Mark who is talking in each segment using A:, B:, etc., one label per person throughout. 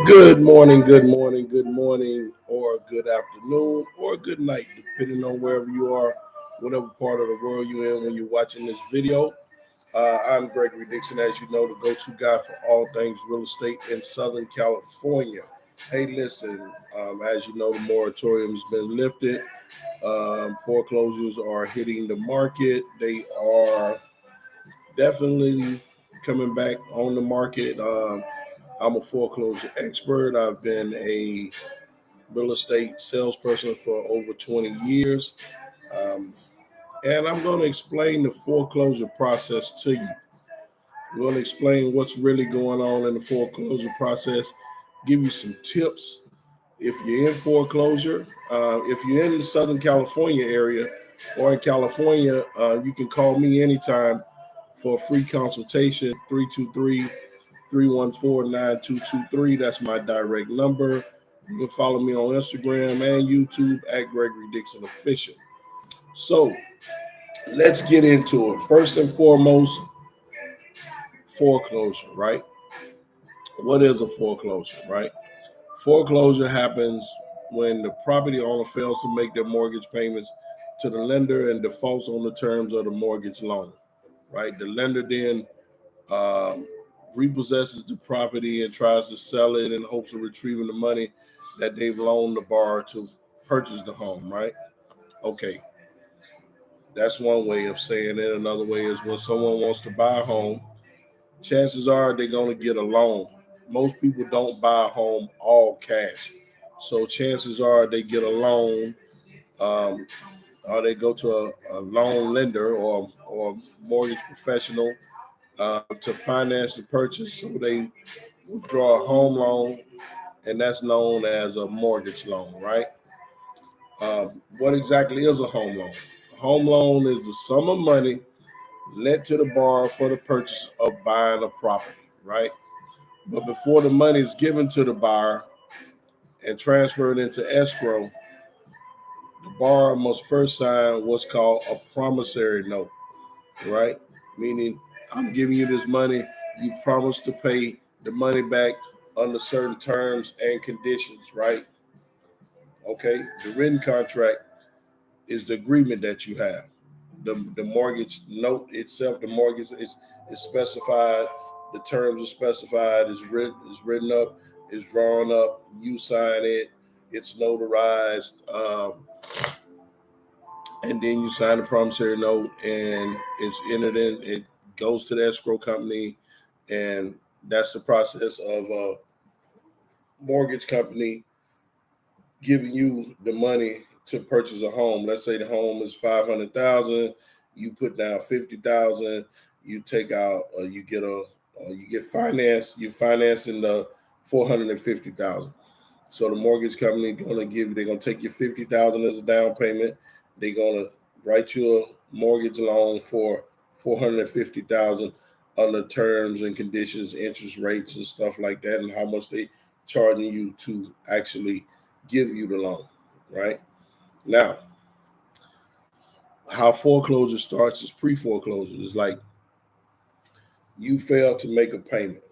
A: Good morning, or good afternoon, or good night, depending on wherever you are, whatever part of the world you're in when you're watching this video. I'm Gregory Dixon, as you know, the go to guy for all things real estate in Southern California. Hey, listen, as you know, the moratorium has been lifted. Foreclosures are hitting the market. They are definitely coming back on the market. I'm a foreclosure expert. I've been a real estate salesperson for over 20 years. Um, and I'm going to explain the foreclosure process to you. I'm going to explain what's really going on in the foreclosure process, give you some tips if you're in foreclosure. If you're in the Southern California area or in California, you can call me anytime for a free consultation, 323-314-9223. That's my direct number. You can follow me on Instagram and YouTube at Gregory Dixon Official. So let's get into it. First and foremost, foreclosure, right? What is a foreclosure, right? Foreclosure happens when the property owner fails to make their mortgage payments to the lender and defaults on the terms of the mortgage loan, right? The lender then um, repossesses the property and tries to sell it in hopes of retrieving the money that they've loaned the borrower to purchase the home, right? Okay, that's one way of saying it. Another way is when someone wants to buy a home, chances are they're going to get a loan. Most people don't buy a home all cash. So chances are they get a loan, um, or they go to a loan lender or mortgage professional to finance the purchase. So they withdraw a home loan, and that's known as a mortgage loan, right? What exactly is a home loan? A home loan is the sum of money lent to the borrower for the purchase of buying a property, right? But before the money is given to the buyer and transferred into escrow, the borrower must first sign what's called a promissory note, right? Meaning, I'm giving you this money, you promise to pay the money back under certain terms and conditions, right? Okay, the written contract is the agreement that you have. The mortgage note itself, the mortgage is specified, the terms are specified, is written up, is drawn up, you sign it, it's notarized, and then you sign the promissory note and it's entered in, it goes to the escrow company, and that's the process of a mortgage company giving you the money to purchase a home. Let's say the home is 500,000, you put down 50,000, you take out, you get finance, you financing the 450,000. So the mortgage company they're gonna take your 50,000 as a down payment. They're gonna write you a mortgage loan for 450,000 under terms and conditions, interest rates and stuff like that, and how much they charging you to actually give you the loan, right? Now, how foreclosure starts is pre-foreclosure. It's like you fail to make a payment.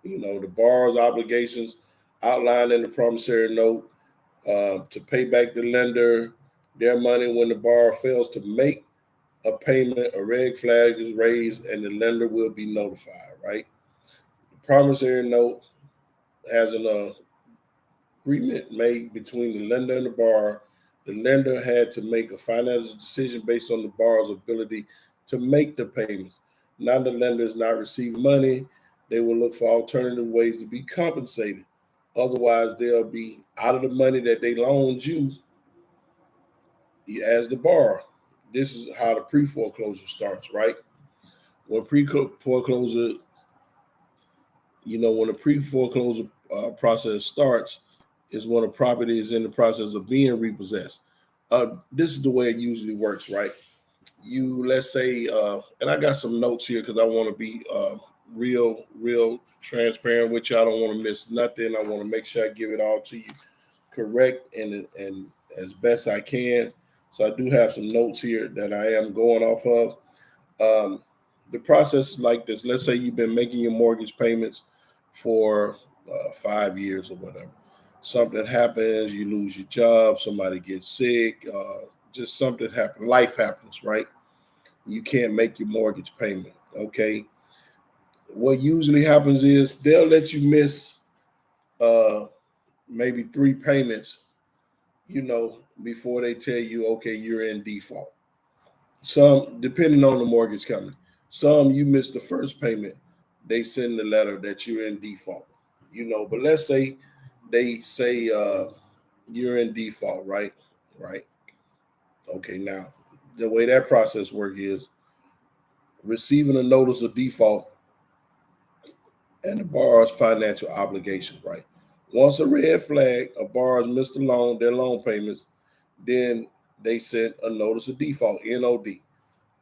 A: You know, the borrower's obligations outlined in the promissory note to pay back the lender their money. When the borrower fails to make a payment, a red flag is raised and the lender will be notified, right? The promissory note has an agreement made between the lender and the borrower. The lender had to make a financial decision based on the borrower's ability to make the payments. Now the lender is not receiving money, they will look for alternative ways to be compensated. Otherwise, they'll be out of the money that they loaned you as the borrower. This is how the pre-foreclosure starts, right? When pre-foreclosure, when the pre-foreclosure process starts, is when a property is in the process of being repossessed. This is the way it usually works, right? Let's say, and I got some notes here because I want to be real transparent with you. I don't want to miss nothing. I want to make sure I give it all to you correct and as best I can. So I do have some notes here that I am going off of. The process is like this. Let's say you've been making your mortgage payments for 5 years or whatever. Something happens, you lose your job, somebody gets sick, just something happens, life happens, right? You can't make your mortgage payment. Okay. What usually happens is they'll let you miss uh, maybe 3 payments, before they tell you, okay, you're in default. Some, depending on the mortgage company, some you miss the first payment, they send the letter that you're in default. But let's say they say you're in default, right? Right. Okay. Now, the way that process works is receiving a notice of default and the borrower's financial obligations, right? Once a red flag, a borrower's missed the loan, their loan payments, then they sent a notice of default, NOD. A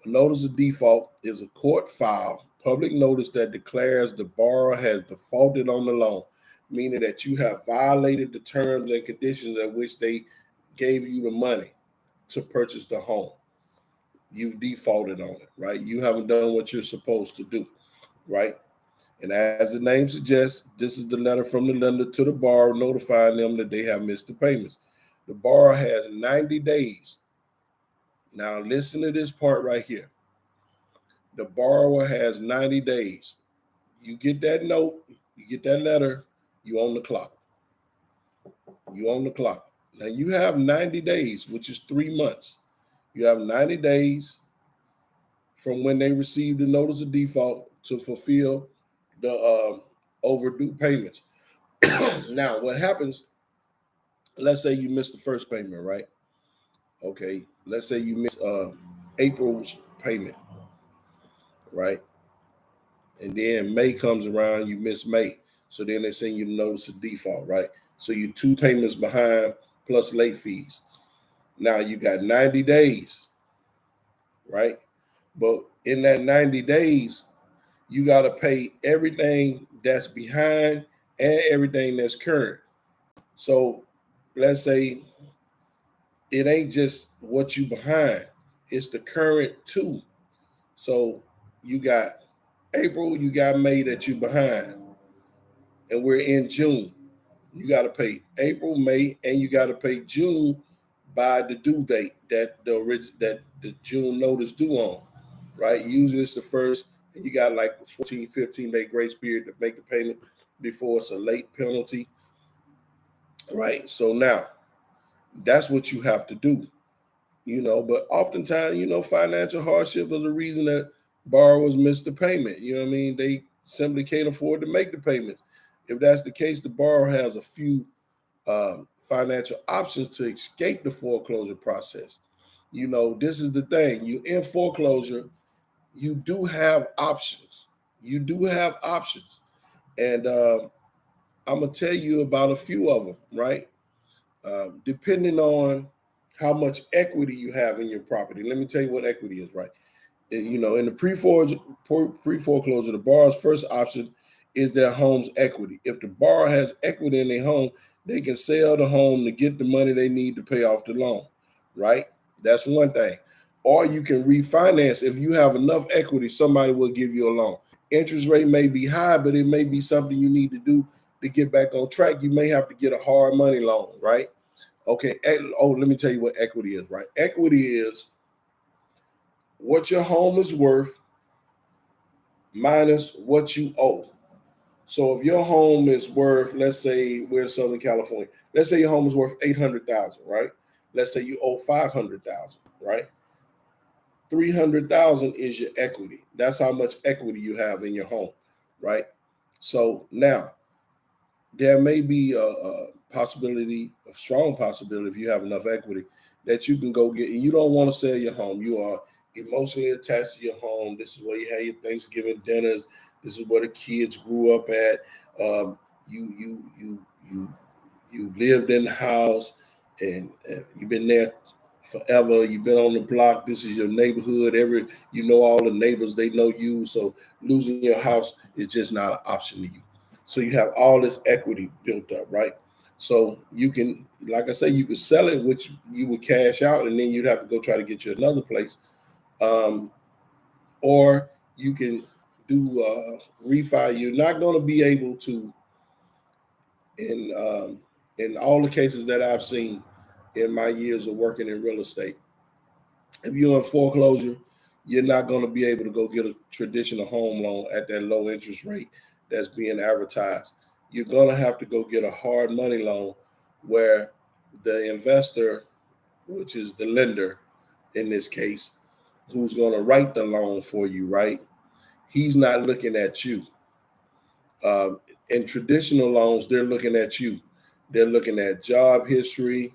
A: notice of default is a court file, public notice that declares the borrower has defaulted on the loan, meaning that you have violated the terms and conditions at which they gave you the money to purchase the home. You've defaulted on it, right? You haven't done what you're supposed to do, right? And as the name suggests, this is the letter from the lender to the borrower notifying them that they have missed the payments. The borrower has 90 days. Now, listen to this part right here. The borrower has 90 days. You get that note, you get that letter, you on the clock. You on the clock. Now, you have 90 days, which is 3 months. You have 90 days from when they receive the notice of default to fulfill the overdue payments. Now, what happens, let's say you missed the first payment, right? Okay, let's say you missed April's payment, right? And then May comes around, you miss May. So then they send you the notice of default, right? So you're 2 payments behind plus late fees. Now you got 90 days, right? But in that 90 days, you got to pay everything that's behind and everything that's current. So let's say it ain't just what you behind, it's the current too. So you got April, you got May that you behind, and we're in June. You got to pay April, May, and you got to pay June by the due date that the June notice due on, right? Usually it's the first, and you got like a 14, 15-day grace period to make the payment before it's a late penalty, right? So now that's what you have to do. But oftentimes, financial hardship is a reason that borrowers miss the payment. You know what I mean? They simply can't afford to make the payments. If that's the case, the borrower has a few financial options to escape the foreclosure process. This is the thing. You in foreclosure, you do have options. You do have options. And I'm going to tell you about a few of them, right? Depending on how much equity you have in your property. Let me tell you what equity is, right? In the pre-foreclosure, the borrower's first option is their home's equity. If the borrower has equity in their home, they can sell the home to get the money they need to pay off the loan, right? That's one thing. Or you can refinance. If you have enough equity, somebody will give you a loan. Interest rate may be high, but it may be something you need to do to get back on track. You may have to get a hard money loan, right? Okay. Oh, let me tell you what equity is, right? Equity is what your home is worth minus what you owe. So if your home is worth, let's say we're in Southern California, let's say your home is worth 800,000, right? Let's say you owe 500,000, right? 300,000 is your equity. That's how much equity you have in your home, right? So now there may be a possibility, a strong possibility, if you have enough equity, that you can go get, and you don't want to sell your home. You are emotionally attached to your home. This is where you have your Thanksgiving dinners. This is where the kids grew up at. You lived in the house, and you've been there forever. You've been on the block. This is your neighborhood. All the neighbors, they know you. So losing your house is just not an option to you. So you have all this equity built up, right? So you can, like I say, you could sell it, which you would cash out, and then you'd have to go try to get you another place. Or you can do refi, you're not going to be able to, in all the cases that I've seen in my years of working in real estate, if you're in foreclosure, you're not going to be able to go get a traditional home loan at that low interest rate that's being advertised. You're going to have to go get a hard money loan where the investor, which is the lender in this case, who's going to write the loan for you, right? He's not looking at you. In traditional loans, they're looking at you. They're looking at job history,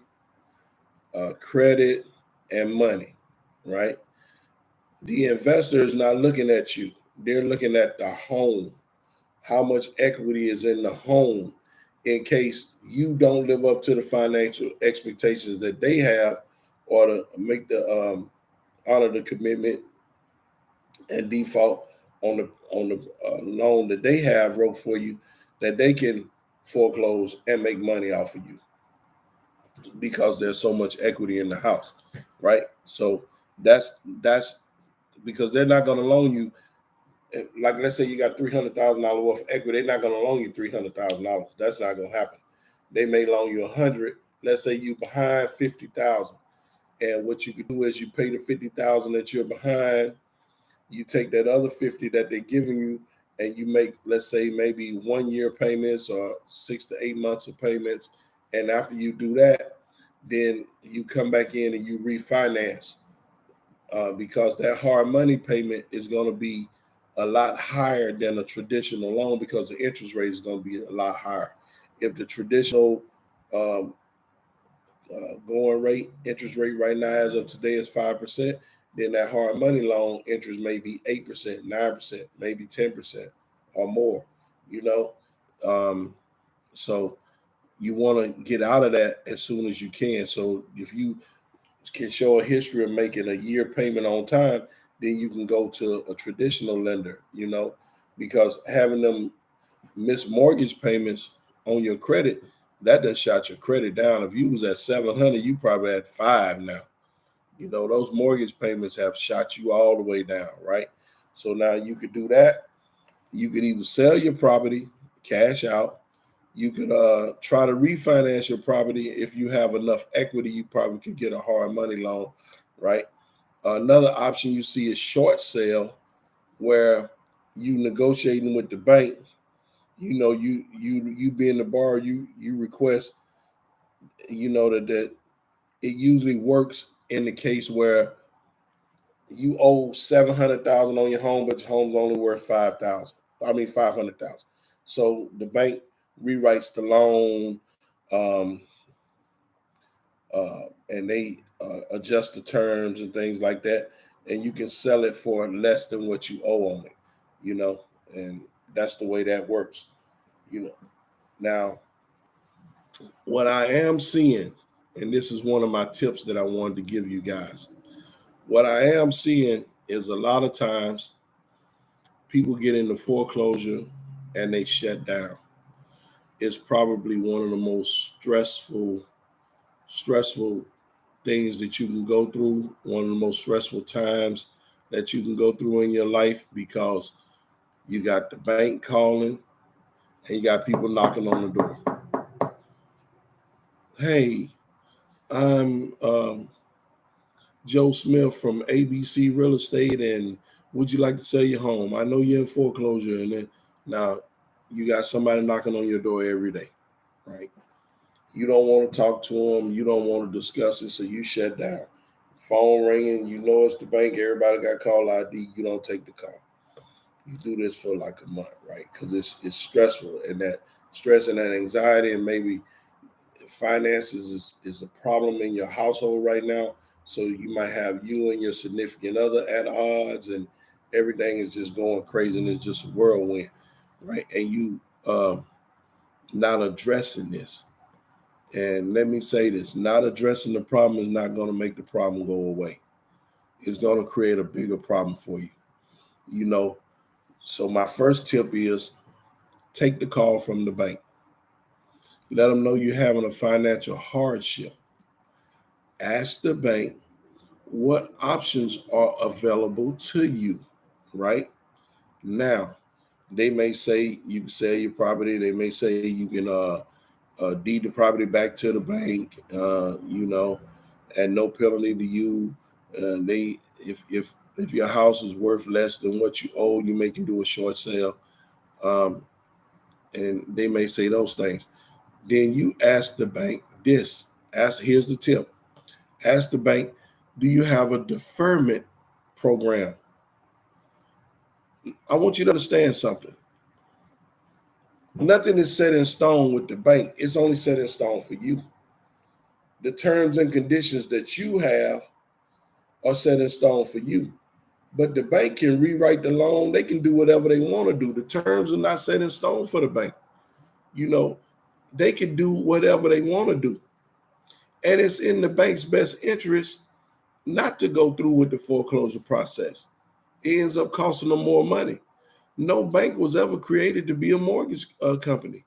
A: credit, and money, right? The investor is not looking at you. They're looking at the home, how much equity is in the home in case you don't live up to the financial expectations that they have, or to make the honor the commitment and default on the loan that they have wrote for you, that they can foreclose and make money off of you because there's so much equity in the house, right? So that's because they're not going to loan you. Like, let's say you got $300,000 worth of equity, they're not going to loan you $300,000. That's not going to happen. They may loan you 100. Let's say you behind 50,000, and what you could do is you pay the 50,000 that you're behind. You take that other 50 that they're giving you, and you make, let's say, maybe 1 year payments or 6 to 8 months of payments. And after you do that, then you come back in and you refinance, because that hard money payment is going to be a lot higher than a traditional loan because the interest rate is going to be a lot higher. If the traditional um, going rate, interest rate right now as of today is 5%, then that hard money loan interest may be 8%, 9%, maybe 10% or more, you know? So you want to get out of that as soon as you can. So if you can show a history of making a year payment on time, then you can go to a traditional lender, because having them miss mortgage payments on your credit, that does shot your credit down. If you was at 700, you probably at 5 now. Those mortgage payments have shot you all the way down, right? So now you could do that. You could either sell your property, cash out. You could try to refinance your property. If you have enough equity, you probably could get a hard money loan, right? Another option you see is short sale, where you negotiating with the bank. You being the borrower, you request, that it usually works in the case where you owe 700,000 on your home, but your home's only worth 5,000. 500,000. So the bank rewrites the loan, um, and they adjust the terms and things like that, and you can sell it for less than what you owe on it. And that's the way that works. Now, what I am seeing, and this is one of my tips that I wanted to give you guys. What I am seeing is a lot of times people get into foreclosure and they shut down. It's probably one of the most stressful things that you can go through, one of the most stressful times that you can go through in your life, because you got the bank calling and you got people knocking on the door. Hey, I'm Joe Smith from ABC Real Estate, and would you like to sell your home? I know you're in foreclosure, and then now you got somebody knocking on your door every day, right? You don't want to talk to them, you don't want to discuss it, so you shut down. Phone ringing, it's the bank, everybody got call ID, you don't take the call. You do this for like a month, right? Because it's stressful, and that stress and that anxiety, and maybe finances is a problem in your household right now. So you might have you and your significant other at odds, and everything is just going crazy, and it's just a whirlwind, right? And you not addressing this. And let me say this, not addressing the problem is not going to make the problem go away. It's going to create a bigger problem for you. So my first tip is take the call from the bank. Let them know you're having a financial hardship. Ask the bank what options are available to you, right? Now, they may say you can sell your property. They may say you can deed the property back to the bank, at no penalty to you. They if your house is worth less than what you owe, you may can do a short sale, um, and they may say those things. Then you ask the bank this. Here's the tip. Ask the bank, do you have a deferment program? I want you to understand something. Nothing is set in stone with the bank. It's only set in stone for you. The terms and conditions that you have are set in stone for you. But the bank can rewrite the loan. They can do whatever they want to do. The terms are not set in stone for the bank. They can do whatever they want to do. And it's in the bank's best interest not to go through with the foreclosure process. It ends up costing them more money. No bank was ever created to be a mortgage company.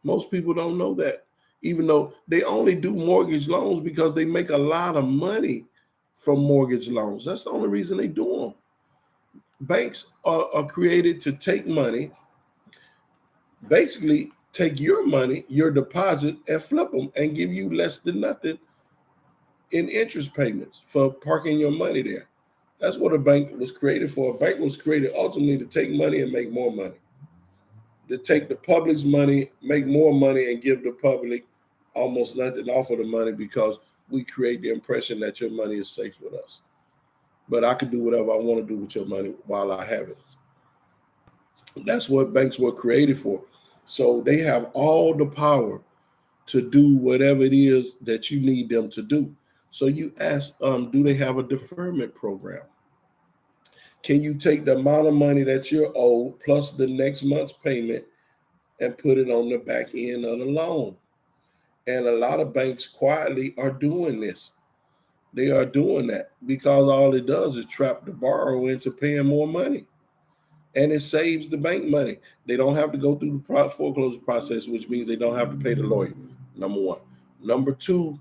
A: Most people don't know that, even though they only do mortgage loans because they make a lot of money from mortgage loans. That's the only reason they do them. Banks are created to take money, basically take your money, your deposit, and flip them and give you less than nothing in interest payments for parking your money there. That's what a bank was created for. A bank was created ultimately to take money and make more money. To take the public's money, make more money, and give the public almost nothing off of the money because we create the impression that your money is safe with us. But I can do whatever I want to do with your money while I have it. That's what banks were created for. So they have all the power to do whatever it is that you need them to do. So you ask, do they have a deferment program? Can you take the amount of money that you're owed plus the next month's payment and put it on the back end of the loan? And a lot of banks quietly are doing this. They are doing that because all it does is trap the borrower into paying more money. And it saves the bank money. They don't have to go through the foreclosure process, which means they don't have to pay the lawyer, number one. Number two,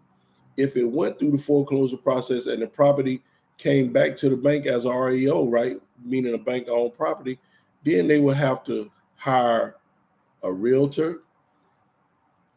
A: if it went through the foreclosure process and the property came back to the bank as a REO, right, meaning a bank-owned property, then they would have to hire a realtor.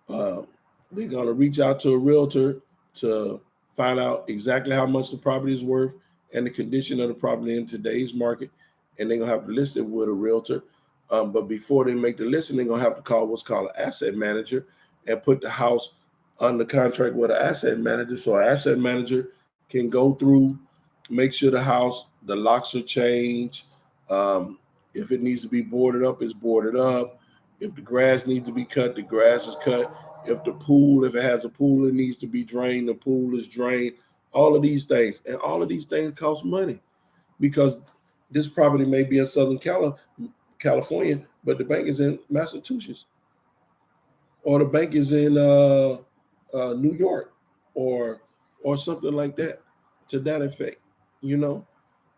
A: They're going to reach out to a realtor to find out exactly how much the property is worth and the condition of the property in today's market. And they're going to have to list it with a realtor. But before they make the listing, they're going to have to call what's called an asset manager and put the house under contract with an asset manager. So an asset manager can go through, make sure the locks are changed. If it needs to be boarded up, it's boarded up. If the grass needs to be cut, the grass is cut. If it has a pool, it needs to be drained, the pool is drained. All of these things. And all of these things cost money because this property may be in Southern California, but the bank is in Massachusetts, or the bank is in New York, or something like that, to that effect.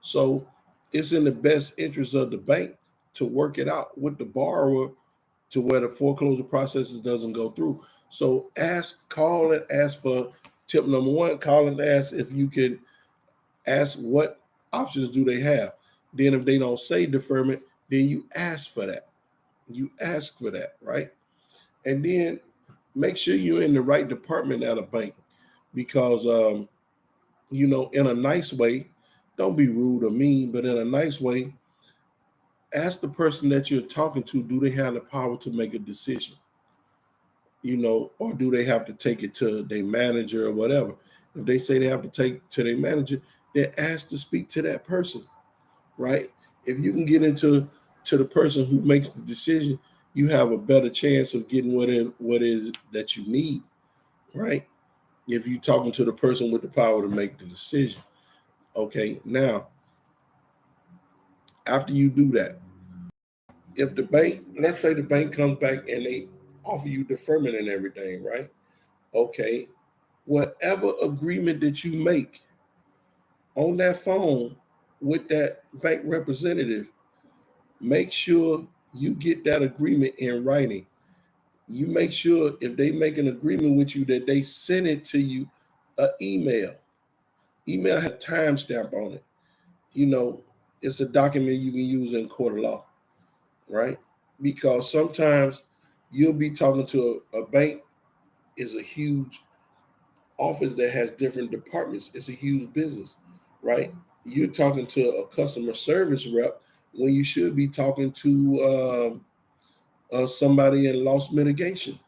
A: So it's in the best interest of the bank to work it out with the borrower to where the foreclosure processes doesn't go through. So call and ask for tip number one. Call and ask if you can ask what options do they have. Then if they don't say deferment, then you ask for that. You ask for that, right? And then make sure you're in the right department at a bank because, in a nice way, don't be rude or mean, but in a nice way, ask the person that you're talking to, do they have the power to make a decision? Or do they have to take it to their manager or whatever? If they say they have to take to their manager, then ask to speak to that person, right? If you can get into the person who makes the decision, you have a better chance of getting what is that you need, right? If you're talking to the person with the power to make the decision. Okay, now, after you do that, if the bank, let's say the bank comes back and they offer you deferment and everything, right? Okay, whatever agreement that you make on that phone with that bank representative, make sure you get that agreement in writing. You make sure if they make an agreement with you that they send it to you an email. Email has a timestamp on it. It's a document you can use in court of law. right? Because sometimes you'll be talking to a bank is a huge office that has different departments. It's a huge business, right? You're talking to a customer service rep when you should be talking to somebody in loss mitigation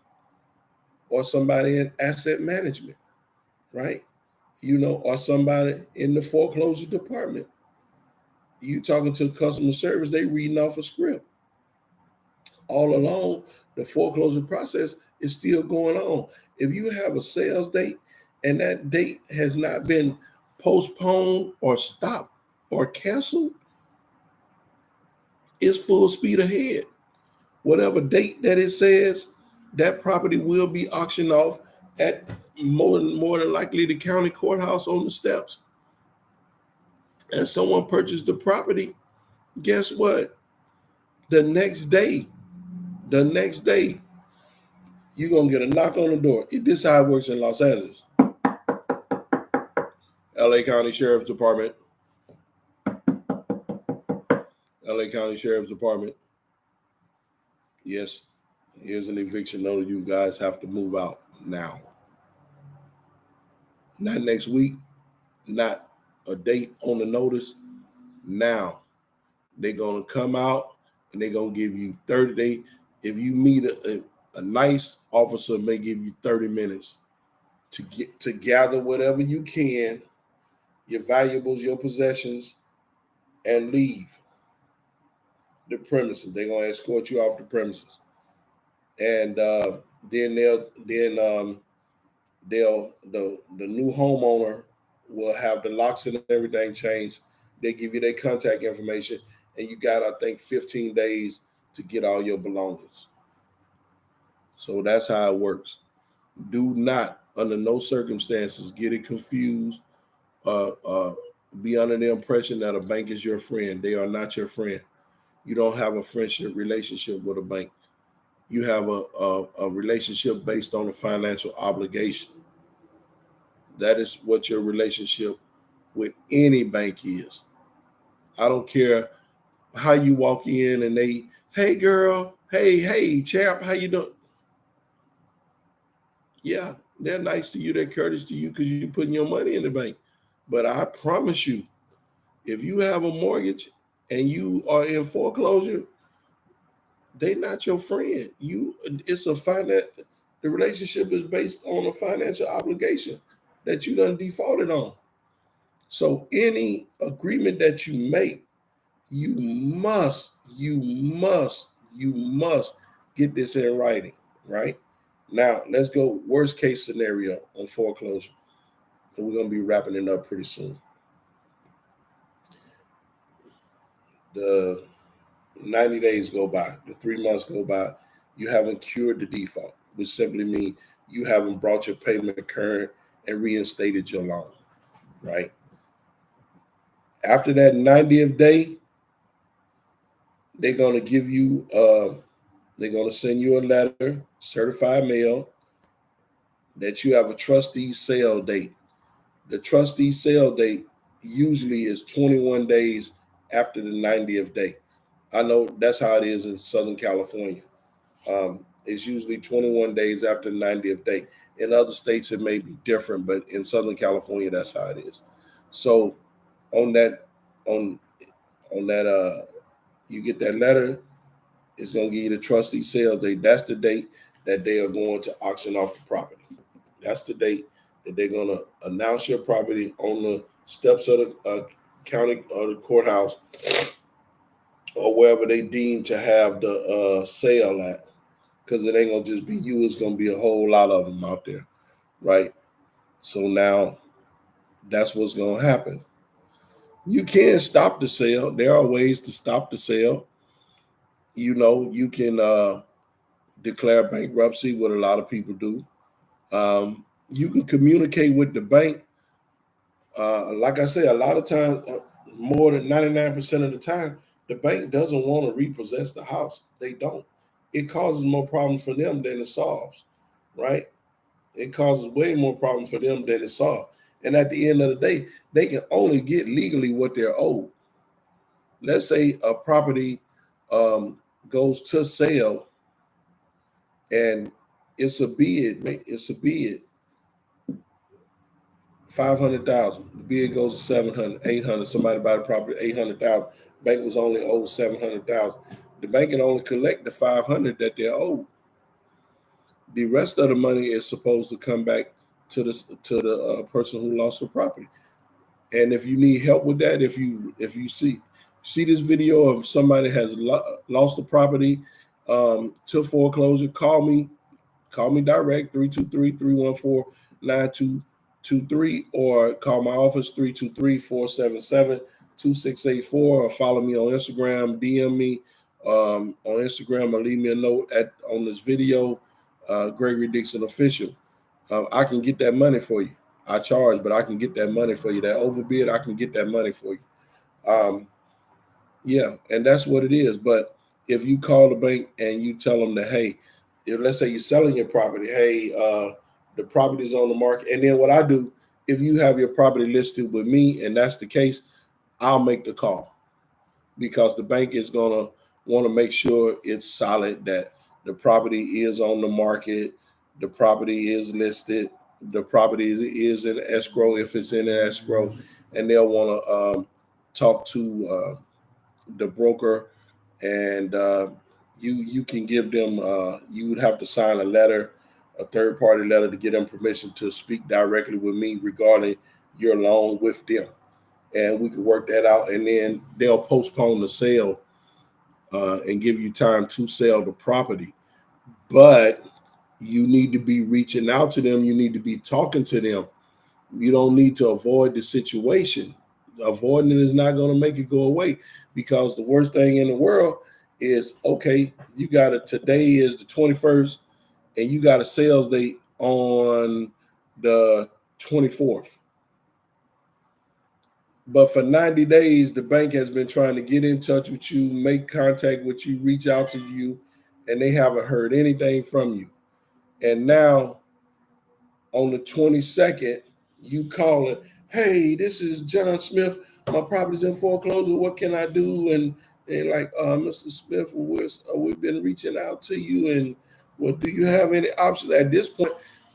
A: or somebody in asset management, right? Or somebody in the foreclosure department. You talking to customer service, they reading off a script. All along, the foreclosure process is still going on. If you have a sales date and that date has not been postponed or stopped or canceled, it's full speed ahead. Whatever date that it says, that property will be auctioned off at more than likely the county courthouse on the steps. And someone purchased the property, guess what? The next day, the next day, you're gonna get a knock on the door. This is how it works in Los Angeles. LA County Sheriff's Department. LA County Sheriff's Department. Yes, here's an eviction notice. You guys have to move out now. Not next week, not a date on the notice. Now. They're gonna come out and they're gonna give you 30 days. If you meet a nice officer, may give you 30 minutes to gather whatever you can, your valuables, your possessions, and leave the premises. They're gonna escort you off the premises, and then the new homeowner will have the locks and everything changed. They give you their contact information, and you got, I think, 15 days to get all your belongings. So that's how it works. Do not, under no circumstances, get it confused. Uh, uh, be under the impression that a bank is your friend. They are not your friend. You don't have a friendship relationship with a bank. You have a relationship based on a financial obligation. That is what your relationship with any bank is. I don't care how you walk in and they, hey girl, hey champ, how you doing? Yeah, they're nice to you, they're courteous to you because you're putting your money in the bank. But I promise you, if you have a mortgage and you are in foreclosure, they're not your friend. It's a finance. The relationship is based on a financial obligation that you done defaulted on. So any agreement that you make, you must get this in writing, right? Now, let's go worst case scenario on foreclosure. And we're going to be wrapping it up pretty soon. The 90 days go by, the 3 months go by, you haven't cured the default, which simply means you haven't brought your payment current and reinstated your loan, right? After that 90th day, they're going to give you, they're going to send you a letter, certified mail, that you have a trustee sale date. The trustee sale date usually is 21 days after the 90th day. I know that's how it is in Southern California. It's usually 21 days after the 90th day. In other states, it may be different, but in Southern California, that's how it is. So on that, on that, you get that letter. It's going to give you the trustee sales date. That's the date that they are going to auction off the property. That's the date that they're going to announce your property on the steps of the county or the courthouse or wherever they deem to have the sale at. Because it ain't going to just be you. It's going to be a whole lot of them out there, right? So now that's what's going to happen. You can stop the sale. There are ways to stop the sale. You can declare bankruptcy, what a lot of people do. You can communicate with the bank. Like I say, a lot of times, more than 99% of the time, the bank doesn't want to repossess the house. They don't. It causes more problems for them than it solves, right? It causes way more problems for them than it solves. And at the end of the day, they can only get legally what they're owed. Let's say a property goes to sale, and it's a bid. It's a bid. 500,000. The bid goes to 700, 800. Somebody buy the property 800,000. Bank was only owed 700,000. The bank can only collect the 500 that they're owed. The rest of the money is supposed to come back to the person who lost the property. And if you need help with that, if you see this video of somebody has lost the property to foreclosure, call me. Call me direct, 323-314-9223, or call my office, 323-477-2684, or follow me on Instagram, DM me on Instagram, or leave me a note on this video, Gregory Dixon Official. I can get that money for you. I charge, but I can get that money for you. That overbid, I can get that money for you. Yeah, and that's what it is. But if you call the bank and you tell them that, hey, let's say you're selling your property, hey, the property is on the market. And then what I do, if you have your property listed with me and that's the case, I'll make the call, because the bank is going to want to make sure it's solid, that the property is on the market, the property is listed, the property is in escrow if it's in an escrow, and they'll want to talk to the broker, and you can give them, you would have to sign a letter, a third party letter, to get them permission to speak directly with me regarding your loan with them, and we can work that out, and then they'll postpone the sale and give you time to sell the property. But you need to be reaching out to them, you need to be talking to them. You don't need to avoid the situation. Avoiding it is not going to make it go away, because the worst thing in the world is, okay, you got it. Today is the 21st, and you got a sales date on the 24th. But for 90 days, the bank has been trying to get in touch with you, make contact with you, reach out to you, and they haven't heard anything from you. And now on the 22nd, you call it, hey, this is John Smith. My property's in foreclosure. What can I do? And like, Mr. Smith, we've been reaching out to you, and well, do you have any options? At this point,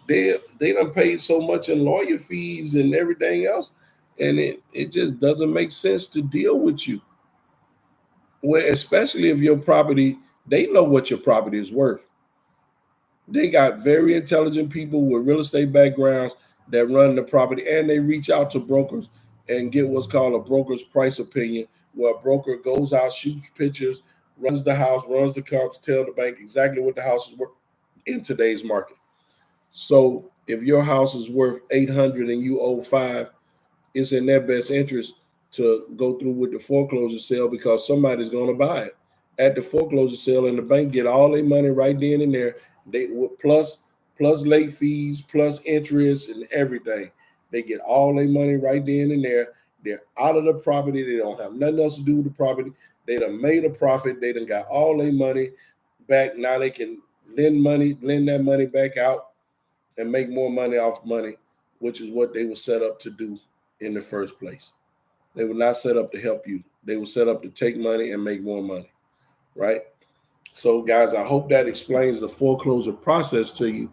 A: they done paid so much in lawyer fees and everything else, and it just doesn't make sense to deal with you. Well, especially if your property, they know what your property is worth. They got very intelligent people with real estate backgrounds that run the property, and they reach out to brokers and get what's called a broker's price opinion, where a broker goes out, shoots pictures, runs the house, runs the comps, tell the bank exactly what the house is worth in today's market. So if your house is worth 800 and you owe 5, it's in their best interest to go through with the foreclosure sale, because somebody's going to buy it at the foreclosure sale, and the bank get all their money right then and there. They plus late fees, plus interest and everything. They get all their money right then and there. They're out of the property. They don't have nothing else to do with the property. They done made a profit. They done got all their money back. Now they can lend that money back out and make more money off money, which is what they were set up to do in the first place. They were not set up to help you. They were set up to take money and make more money, right? So, guys, I hope that explains the foreclosure process to you.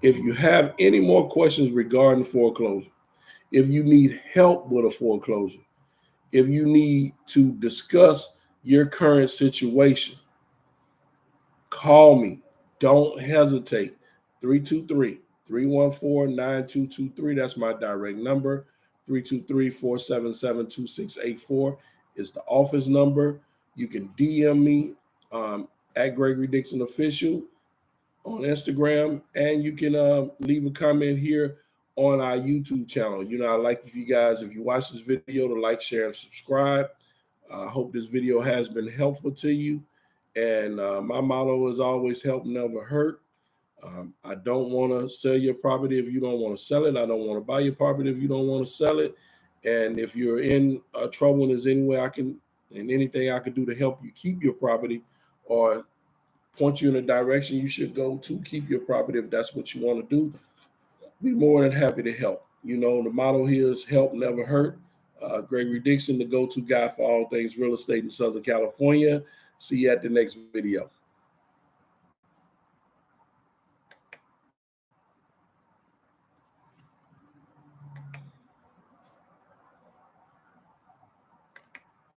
A: If you have any more questions regarding foreclosure, if you need help with a foreclosure, if you need to discuss your current situation, call me. Don't hesitate. 323-314-9223. That's my direct number. 323-477-2684 is the office number. You can DM me at Gregory Dixon Official on Instagram, and you can leave a comment here on our YouTube channel. You know, I like if you watch this video, to like, share, and subscribe. I hope this video has been helpful to you. And my motto is always help, never hurt. I don't want to sell your property if you don't want to sell it. I don't want to buy your property if you don't want to sell it. And if you're in trouble and there's any way and anything I can do to help you keep your property, or point you in a direction you should go to keep your property, if that's what you want to do, be more than happy to help. You know, the motto here is help, never hurt. Gregory Dixon, the go-to guy for all things real estate in Southern California. See you at the next video.